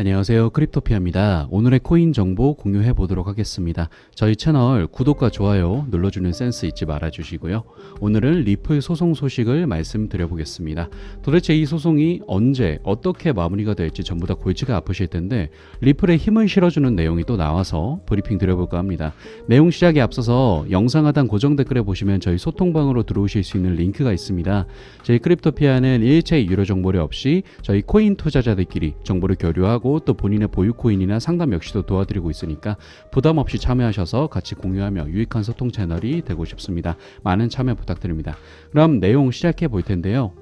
안녕하세요, 크립토피아입니다. 오늘의 코인 정보 공유해 보도록 하겠습니다. 저희 채널 구독과 좋아요 눌러주는 센스 잊지 말아 주시고요. 오늘은 리플 소송 소식을 말씀드려 보겠습니다. 도대체 이 소송이 언제 어떻게 마무리가 될지 전부 다 골치가 아프실 텐데 리플에 힘을 실어주는 내용이 또 나와서 브리핑 드려볼까 합니다. 내용 시작에 앞서서 영상 하단 고정 댓글에 보시면 저희 소통방으로 들어오실 수 있는 링크가 있습니다. 저희 크립토피아는 일체 유료 정보료 없이 저희 코인 투자자들끼리 정보를 교류하고 또 본인의 보유 코인이나 상담 역시도 도와드리고 있으니까 부담 없이 참여하셔서 같이 공유하며 유익한 소통 채널이 되고 싶습니다. 많은 참여 부탁드립니다. 그럼 내용 시작해 볼 텐데요.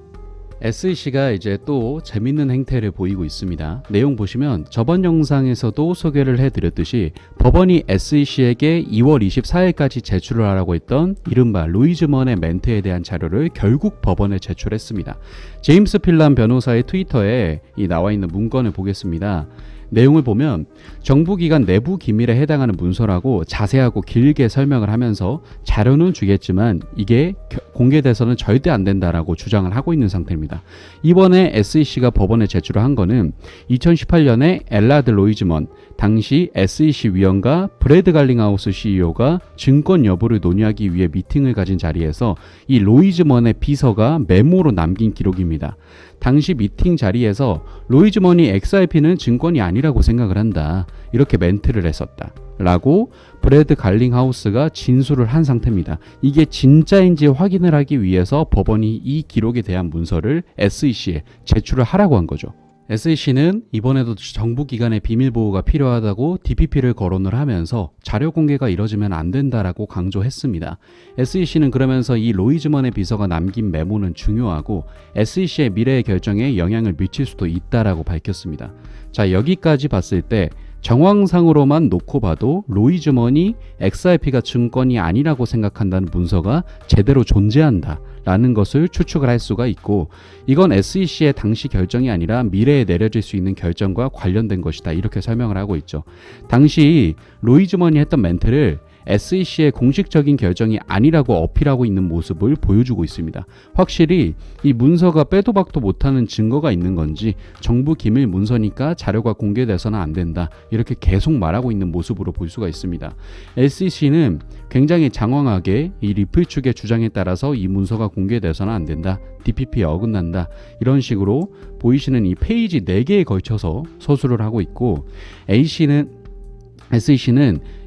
SEC가 이제 또 재밌는 행태를 보이고 있습니다. 내용 보시면 저번 영상에서도 소개를 해드렸듯이 법원이 SEC에게 2월 24일까지 제출을 하라고 했던 이른바 로이즈먼의 멘트에 대한 자료를 결국 법원에 제출했습니다. 제임스 필란 변호사의 트위터에 나와 있는 문건을 보겠습니다. 내용을 보면 정부기관 내부 기밀에 해당하는 문서라고 자세하고 길게 설명을 하면서 자료는 주겠지만 이게 공개돼서는 절대 안 된다라고 주장을 하고 있는 상태입니다. 이번에 SEC가 법원에 제출을 한 거는 2018년에 엘라드 로이즈먼 당시 SEC 위원과 브래드 갈링하우스 CEO가 증권 여부를 논의하기 위해 미팅을 가진 자리에서 이 로이즈먼의 비서가 메모로 남긴 기록입니다. 당시 미팅 자리에서 로이즈먼이 XRP는 증권이 아니라고 생각을 한다. 이렇게 멘트를 했었다. 라고 브래드 갈링하우스가 진술을 한 상태입니다. 이게 진짜인지 확인을 하기 위해서 법원이 이 기록에 대한 문서를 SEC에 제출을 하라고 한 거죠. SEC는 이번에도 정부기관의 비밀보호가 필요하다고 DPP를 거론을 하면서 자료 공개가 이뤄지면 안 된다라고 강조했습니다. SEC는 그러면서 이 로이즈먼의 비서가 남긴 메모는 중요하고 SEC의 미래의 결정에 영향을 미칠 수도 있다라고 밝혔습니다. 자, 여기까지 봤을 때 정황상으로만 놓고 봐도 로이즈먼이 XRP가 증권이 아니라고 생각한다는 문서가 제대로 존재한다 라는 것을 추측을 할 수가 있고, 이건 SEC의 당시 결정이 아니라 미래에 내려질 수 있는 결정과 관련된 것이다, 이렇게 설명을 하고 있죠. 당시 로이즈먼이 했던 멘트를 SEC의 공식적인 결정이 아니라고 어필하고 있는 모습을 보여주고 있습니다. 확실히 이 문서가 빼도 박도 못하는 증거가 있는 건지 정부 기밀 문서니까 자료가 공개돼서는 안 된다, 이렇게 계속 말하고 있는 모습으로 볼 수가 있습니다. SEC는 굉장히 장황하게 이 리플 측의 주장에 따라서 이 문서가 공개돼서는 안 된다, DPP에 어긋난다, 이런 식으로 보이시는 이 페이지 4개에 걸쳐서 서술을 하고 있고, SEC는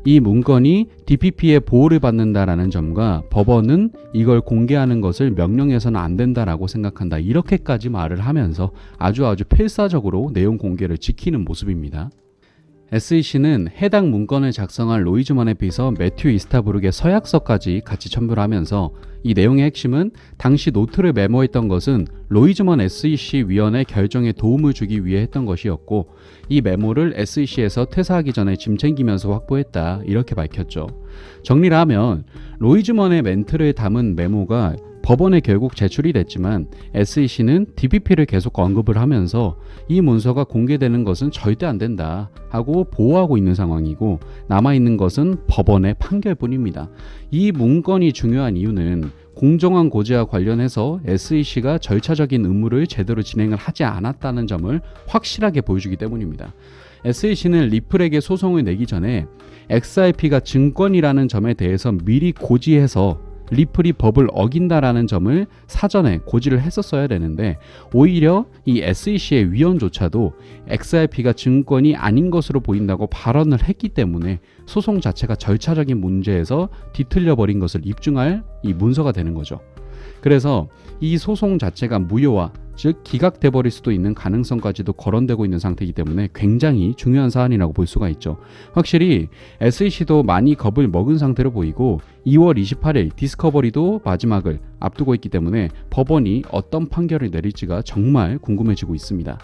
이 문건이 DPP의 보호를 받는다라는 점과 법원은 이걸 공개하는 것을 명령해서는 안 된다라고 생각한다, 이렇게까지 말을 하면서 아주 필사적으로 내용 공개를 지키는 모습입니다. SEC는 해당 문건을 작성한 로이즈먼의 비서 매튜 이스타부르의 서약서까지 같이 첨부를 하면서 이 내용의 핵심은 당시 노트를 메모했던 것은 로이즈먼 SEC 위원의 결정에 도움을 주기 위해 했던 것이었고, 이 메모를 SEC에서 퇴사하기 전에 짐 챙기면서 확보했다, 이렇게 밝혔죠. 정리를 하면 로이즈먼의 멘트를 담은 메모가 법원에 결국 제출이 됐지만 SEC는 DPP를 계속 언급을 하면서 이 문서가 공개되는 것은 절대 안 된다 하고 보호하고 있는 상황이고, 남아있는 것은 법원의 판결뿐입니다. 이 문건이 중요한 이유는 공정한 고지와 관련해서 SEC가 절차적인 의무를 제대로 진행을 하지 않았다는 점을 확실하게 보여주기 때문입니다. SEC는 리플에게 소송을 내기 전에 XRP가 증권이라는 점에 대해서 미리 고지해서 리플이 법을 어긴다라는 점을 사전에 고지를 했었어야 되는데, 오히려 이 SEC의 위원조차도 XRP가 증권이 아닌 것으로 보인다고 발언을 했기 때문에 소송 자체가 절차적인 문제에서 뒤틀려 버린 것을 입증할 이 문서가 되는 거죠. 그래서 이 소송 자체가 무효화, 즉 기각돼 버릴 수도 있는 가능성까지도 거론되고 있는 상태이기 때문에 굉장히 중요한 사안이라고 볼 수가 있죠. 확실히 SEC도 많이 겁을 먹은 상태로 보이고 2월 28일 디스커버리도 마지막을 앞두고 있기 때문에 법원이 어떤 판결을 내릴지가 정말 궁금해지고 있습니다.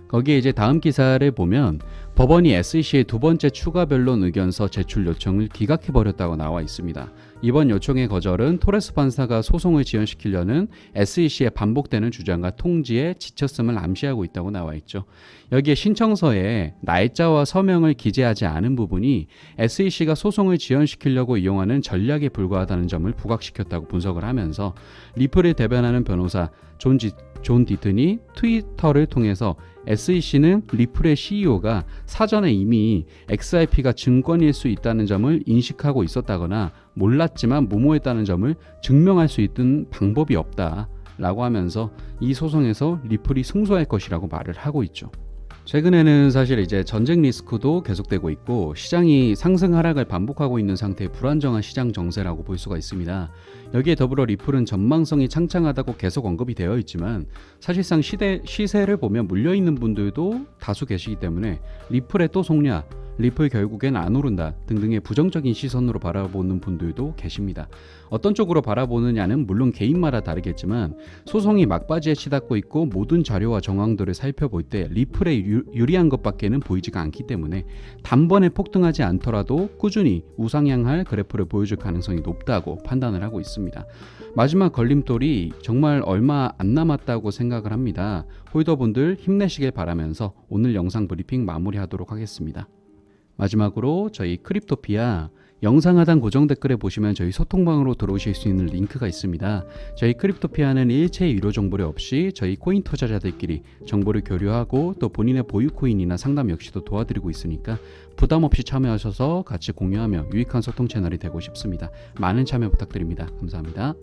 거기에 이제 다음 기사를 보면 법원이 SEC의 두 번째 추가 변론 의견서 제출 요청을 기각해버렸다고 나와 있습니다. 이번 요청의 거절은 토레스 판사가 소송을 지연시키려는 SEC의 반복되는 주장과 통지에 지쳤음을 암시하고 있다고 나와 있죠. 여기에 신청서에 날짜와 서명을 기재하지 않은 부분이 SEC가 소송을 지연시키려고 이용하는 전략에 불과하다는 점을 부각시켰다고 분석을 하면서 리플을 대변하는 변호사 존 디튼이 트위터를 통해서 SEC는 리플의 CEO가 사전에 이미 XRP가 증권일 수 있다는 점을 인식하고 있었다거나 몰랐지만 모모했다는 점을 증명할 수 있는 방법이 없다 라고 하면서 이 소송에서 리플이 승소할 것이라고 말을 하고 있죠. 최근에는 사실 이제 전쟁 리스크도 계속되고 있고 시장이 상승 하락을 반복하고 있는 상태의 불안정한 시장 정세라고 볼 수가 있습니다. 여기에 더불어 리플은 전망성이 창창하다고 계속 언급이 되어 있지만 사실상 시세를 보면 물려있는 분들도 다수 계시기 때문에 리플의 또 속냐, 리플 결국엔 안 오른다 등등의 부정적인 시선으로 바라보는 분들도 계십니다. 어떤 쪽으로 바라보느냐는 물론 개인마다 다르겠지만 소송이 막바지에 치닫고 있고 모든 자료와 정황들을 살펴볼 때 리플에 유리한 것밖에는 보이지가 않기 때문에 단번에 폭등하지 않더라도 꾸준히 우상향할 그래프를 보여줄 가능성이 높다고 판단을 하고 있습니다. 마지막 걸림돌이 정말 얼마 안 남았다고 생각을 합니다. 홀더분들 힘내시길 바라면서 오늘 영상 브리핑 마무리하도록 하겠습니다. 마지막으로 저희 크립토피아 영상 하단 고정 댓글에 보시면 저희 소통방으로 들어오실 수 있는 링크가 있습니다. 저희 크립토피아는 일체의 유료 정보료 없이 저희 코인 투자자들끼리 정보를 교류하고 또 본인의 보유 코인이나 상담 역시도 도와드리고 있으니까 부담 없이 참여하셔서 같이 공유하며 유익한 소통 채널이 되고 싶습니다. 많은 참여 부탁드립니다. 감사합니다.